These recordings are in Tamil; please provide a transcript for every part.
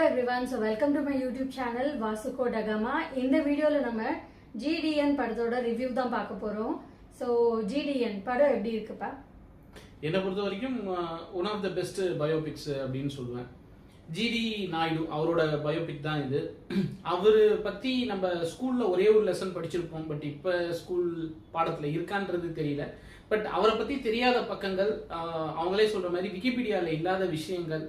everyone, so welcome to my YouTube channel Vasuko Dagama. In the video நம்ம GDN படத்தோட ரிவ்யூ தான் பார்க்க போறோம். So GDN படம் எப்படி இருக்குப்பா? என்னை பொறுத்த வரைக்கும் one of the best biopics அப்படின்னு சொல்லுவேன். ஜிடி நாயுடு அவரோட பயோபிக் தான் இது. அவர் பற்றி நம்ம ஸ்கூலில் ஒரே ஒரு லெசன் படிச்சிருப்போம், பட் இப்போ ஸ்கூல் பாடத்தில் இருக்கான்றது தெரியல. பட் அவரை பற்றி தெரியாத பக்கங்கள், அவங்களே சொல்கிற மாதிரி விக்கிபீடியாவில் இல்லாத விஷயங்கள்,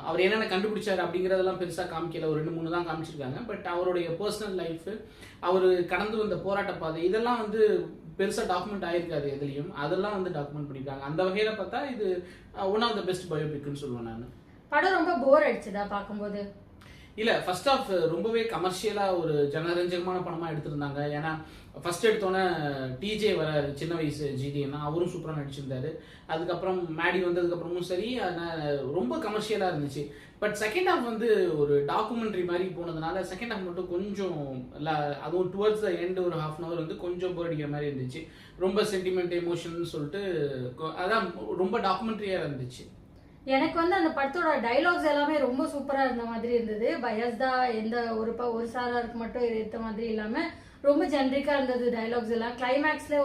அவர் என்னென்ன கண்டுபிடிச்சார் அப்படிங்கிறதெல்லாம் பெருசாக காமிக்கல, ஒரு 2-3 தான் காமிச்சிருக்காங்க. பட் அவருடைய பர்சனல் லைஃபு, அவர் கடந்து வந்த போராட்ட பாதை, இதெல்லாம் வந்து பெருசாக டாக்குமெண்ட் ஆயிருக்காது எதுலையும், அதெல்லாம் வந்து டாக்குமெண்ட் பண்ணியிருக்காங்க. அந்த வகையில் பார்த்தா இது ஒன் ஆஃப் த பெஸ்ட் பயோபிக்னு சொல்லுவேன் நான். படம் ரொம்ப போர் அடிச்சதா பார்க்கும்போது? இல்லை, ஃபர்ஸ்ட் ஆஃப் ரொம்பவே கமர்ஷியலாக ஒரு ஜனரஞ்சகமான படமாக எடுத்திருந்தாங்க. ஏன்னா ஃபர்ஸ்ட் எடுத்தோன்னே டிஜே வராரு, சின்ன வயசு ஜிடின்னா, அவரும் சூப்பராக நடிச்சிருந்தாரு. அதுக்கப்புறம் மேடி வந்ததுக்கப்புறமும் சரி, ரொம்ப கமர்ஷியலாக இருந்துச்சு. பட் செகண்ட் ஹாஃப் வந்து ஒரு டாக்குமெண்ட்ரி மாதிரி போனதுனால செகண்ட் ஹாஃப் மட்டும் கொஞ்சம் அதுவும் டுவர்ட்ஸ் த எண்ட் ஒரு ½ hour வந்து கொஞ்சம் போர் அடிக்கிற மாதிரி இருந்துச்சு. ரொம்ப சென்டிமெண்ட் எமோஷன் சொல்லிட்டு அதான் ரொம்ப டாக்குமெண்ட்ரியாக இருந்துச்சு. எனக்கு வந்து அந்த படத்தோட டைலாக்ஸ் எல்லாமே ரொம்ப சூப்பரா இருந்த மாதிரி இருந்தது. பயஸ்தா எந்த ஒரு சாராருக்கு மட்டும் ஏற்ற மாதிரி இல்லாம ரொம்ப ஜென்ரிக்கா இருந்தது டைலாக்ஸ் எல்லாம். கிளைமேக்ஸ்ல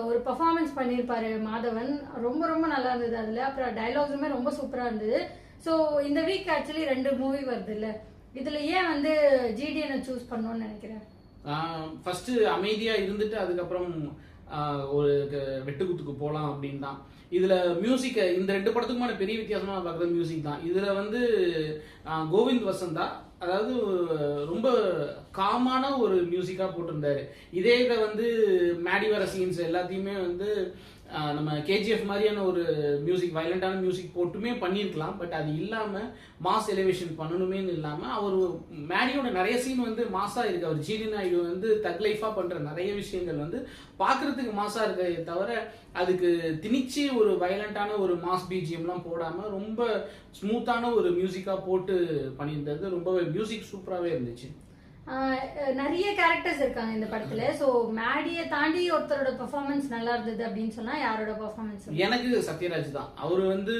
ஒரு பர்ஃபார்மன்ஸ் பண்ணியிருப்பாரு மாதவன், ரொம்ப ரொம்ப நல்லா இருந்தது அதுல. அப்புறம் டைலாக்ஸுமே ரொம்ப சூப்பரா இருந்தது. ஸோ இந்த வீக் ஆக்சுவலி 2 மூவி வருது இல்ல, இதுல ஏன் வந்து ஜிடிஎனை சூஸ் பண்ணணும்னு நினைக்கிறேன்? ஃபர்ஸ்ட் அமைதியா இருந்துட்டு அதுக்கப்புறம் ஒரு வெட்டுக்குத்துக்கு போகலாம் அப்படின்னு தான். இதுல மியூசிக், இந்த 2 படத்துக்குமான பெரிய வித்தியாசமா பார்க்குறது மியூசிக் தான். இதுல வந்து கோவிந்த் வசந்தா, அதாவது ரொம்ப காமான ஒரு மியூசிக்கா போட்டிருந்தாரு. இதே இதை வந்து மேடி வர சீன்ஸ் எல்லாத்தையுமே வந்து நம்ம கேஜிஎஃப் மாதிரியான ஒரு மியூசிக், வயலண்டான மியூசிக் போட்டுமே பண்ணியிருக்கலாம். பட் அது இல்லாமல் மாஸ் எலிவேஷன் பண்ணணுமேனு இல்லாமல் அவர் மேடியோட நிறைய சீன் வந்து மாஸாக இருக்கு. அவர் ஜிடி நாயுடு வந்து தக் லைஃபாக பண்ணுற நிறைய விஷயங்கள் வந்து பார்க்குறதுக்கு மாஸாக இருக்கே தவிர அதுக்கு திணிச்சு ஒரு வயலண்டான ஒரு மாஸ் பிஜிஎம்லாம் போடாமல் ரொம்ப ஸ்மூத்தான ஒரு மியூசிக்காக போட்டு பண்ணியிருந்தது. ரொம்பவே மியூசிக் சூப்பராகவே இருந்துச்சு. நிறைய கேரக்டர்ஸ் இருக்காங்க இந்த படத்துல. சோ மேடியை தாண்டி ஒருத்தரோட பெர்ஃபார்மன்ஸ் நல்லா இருந்தது அப்படின்னு சொன்னா யாரோட பெர்ஃபார்மன்ஸ்? எனக்கு சத்யராஜ் தான். அவர் வந்து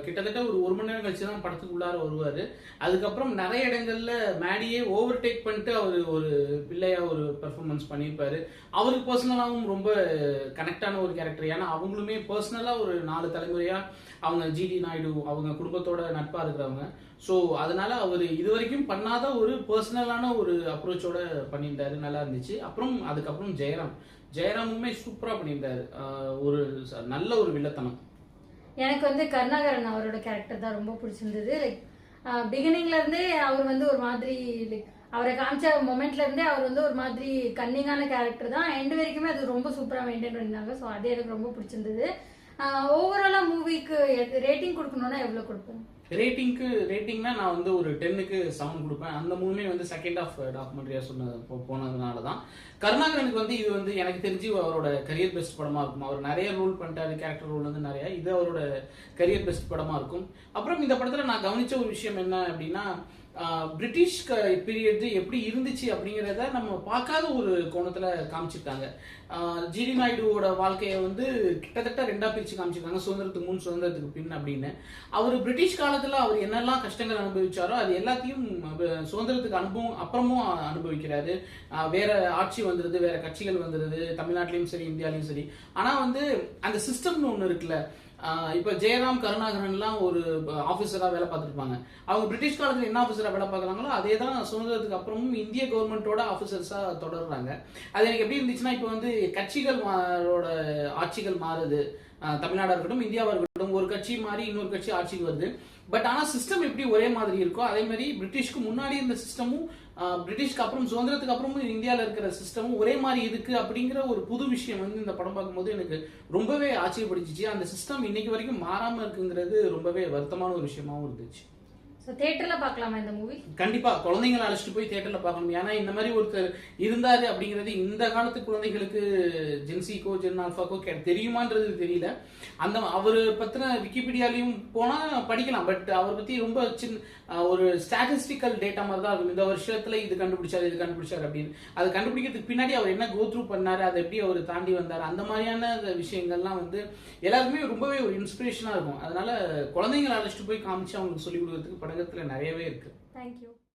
கிட்டத்தட்ட ஒரு 1 மணி நேரம் கழிச்சு தான் படத்துக்குள்ளார வருவாரு. அதுக்கப்புறம் நிறைய இடங்கள்ல மேடியே ஓவர்டேக் பண்ணிட்டு அவர் ஒரு பிள்ளையா ஒரு பெர்ஃபார்மன்ஸ் பண்ணியிருப்பாரு. அவருக்கு பர்சனலாகவும் ரொம்ப கனெக்டான ஒரு கேரக்டர். ஏன்னா அவங்களுமே பர்சனலா ஒரு 4 தலைமுறையா அவங்க ஜிடி நாயுடு அவங்க குடும்பத்தோட நட்பா இருக்கிறவங்க. ஸோ அதனால அவர் இது வரைக்கும் பண்ணாத ஒரு பர்சனலான ஒரு அப்ரோச்சோட பண்ணியிருந்தாரு, நல்லா இருந்துச்சு. அதுக்கப்புறம் ஜெயராமுமே சூப்பரா பண்ணியிருந்தாரு. ஒரு நல்ல ஒரு வில்லத்தனம். எனக்கு வந்து கருணாகரன் அவரோட கேரக்டர் தான் ரொம்ப பிடிச்சிருந்தது. லைக் பிகினிங்ல இருந்தே அவர் வந்து ஒரு மாதிரி, லைக் அவரை காமிச்ச மொமெண்ட்ல இருந்தே அவர் வந்து ஒரு மாதிரி கன்னிங்கான கேரக்டர் தான். எண்டு வரைக்குமே அது ரொம்ப சூப்பரா மெயின்டைன் பண்ணியிருந்தாங்க. ஸோ அது எனக்கு ரொம்ப பிடிச்சிருந்தது. ஓவராலா மூவிக்கு ரேட்டிங் கொடுக்கணும்னா எவ்வளவு கொடுப்போம்? ரேட்டிங்னா நான் வந்து ஒரு 10க்கு 7 கொடுப்பேன். அந்த மூணுமே வந்து செகண்ட் ஆஃப் டாக்குமெண்ட்ரியா போனதுனால தான். கருணாகரனுக்கு வந்து இது வந்து எனக்கு தெரிஞ்சு அவரோட கரியர் பெஸ்ட் படமா இருக்கும். அவர் நிறைய ரோல் பண்ணிட்டாரு, கேரக்டர் ரோல் வந்து நிறைய, இது அவரோட கரியர் பெஸ்ட் படமா இருக்கும். அப்புறம் இந்த படத்துல நான் கவனிச்ச ஒரு விஷயம் என்ன அப்படின்னா, பிரிட்டிஷ் பீரியட் எப்படி இருந்துச்சு அப்படிங்கிறத நம்ம பார்க்காத ஒரு கோணத்துல காமிச்சிருக்காங்க. ஜிடி நாயுடுவோட வாழ்க்கையை வந்து கிட்டத்தட்ட 2ஆ பிரிச்சு காமிச்சிருக்காங்க, சுதந்திரத்துக்கு முன் சுதந்திரத்துக்கு பின் அப்படின்னு. அவர் பிரிட்டிஷ் காலத்துல அவர் என்னெல்லாம் கஷ்டங்கள் அனுபவிச்சாரோ அது எல்லாத்தையும் சுதந்திரத்துக்கு அப்புறமும் அனுபவிக்கிறாரு. வேற ஆட்சி வந்துருது, வேற கட்சிகள் வந்துருது, தமிழ்நாட்டிலையும் சரி இந்தியாலையும் சரி. ஆனா வந்து அந்த சிஸ்டம்னு ஒண்ணு இருக்குல்ல, இப்ப ஜெயராம் கருணாகரன்லாம் ஒரு ஆபீசரா வேலை பார்த்துருப்பாங்க. அவங்க பிரிட்டிஷ் காலத்துல என்ன ஆபீசரா வேலை பார்க்கறாங்களோ அதே தான் சுதந்திரத்துக்கு அப்புறமும் இந்திய கவர்மெண்டோட ஆபீசர்ஸா தொடர்றாங்க. அது எனக்கு எப்படி இருந்துச்சுன்னா, இப்ப வந்து கட்சிகளோட ஆட்சிகள் மாறுது, தமிழ்நாடா இருக்கட்டும் இந்தியாவா இருக்கட்டும், ஒரு கட்சி மாறி இன்னொரு கட்சி ஆட்சிக்கு வருது. பட் ஆனா சிஸ்டம் எப்படி ஒரே மாதிரி இருக்கோ அதே மாதிரி பிரிட்டிஷ்க்கு முன்னாடி இருந்த சிஸ்டமும் பிரிட்டிஷ்க்கு அப்புறம் சுதந்திரத்துக்கு அப்புறமும் இந்தியாவில் இருக்கிற சிஸ்டமும் ஒரே மாதிரி இருக்கு அப்படிங்கிற ஒரு புது விஷயம் வந்து இந்த படம் பார்க்கும்போது எனக்கு ரொம்பவே ஆச்சரியப்படுத்திச்சு. அந்த சிஸ்டம் இன்னைக்கு வரைக்கும் மாறாம இருக்குங்கிறது ரொம்பவே வருத்தமான ஒரு விஷயமாவும் இருந்துச்சு. தியேட்டர்ல பார்க்கலாமா இந்த மூவி? கண்டிப்பா குழந்தைங்களை அழைச்சிட்டு போய் தியேட்டர்ல பார்க்கணும். ஏன்னா இந்த மாதிரி ஒருத்தர் இருந்தாரு அப்படிங்கிறது இந்த காலத்து குழந்தைகளுக்கு, ஜென்சிக்கோ ஜென் ஆல்பாக்கோ தெரியுமான்றது தெரியல. அந்த அவர் பத்தின விக்கிபீடியாலையும் போனா படிக்கலாம். பட் அவரை பத்தி ரொம்ப ஒரு ஸ்டாட்டிஸ்டிக்கல் டேட்டா மாதிரி தான் இருக்கும். இந்த வருஷத்துல இது கண்டுபிடிச்சாரு அப்படின்னு. அது கண்டுபிடிக்கிறதுக்கு பின்னாடி அவர் என்ன கோ த்ரூ பண்ணாரு, அதை எப்படி அவர் தாண்டி வந்தாரு, அந்த மாதிரியான விஷயங்கள்லாம் வந்து எல்லாருக்குமே ரொம்பவே ஒரு இன்ஸ்பிரேஷனா இருக்கும். அதனால குழந்தைங்களை அழைச்சிட்டு போய் காமிச்சு அவங்களுக்கு சொல்லிக் கொடுக்கறதுக்கு படம் தமிழகத்துல நிறையவே இருக்கு. தேங்க்யூ.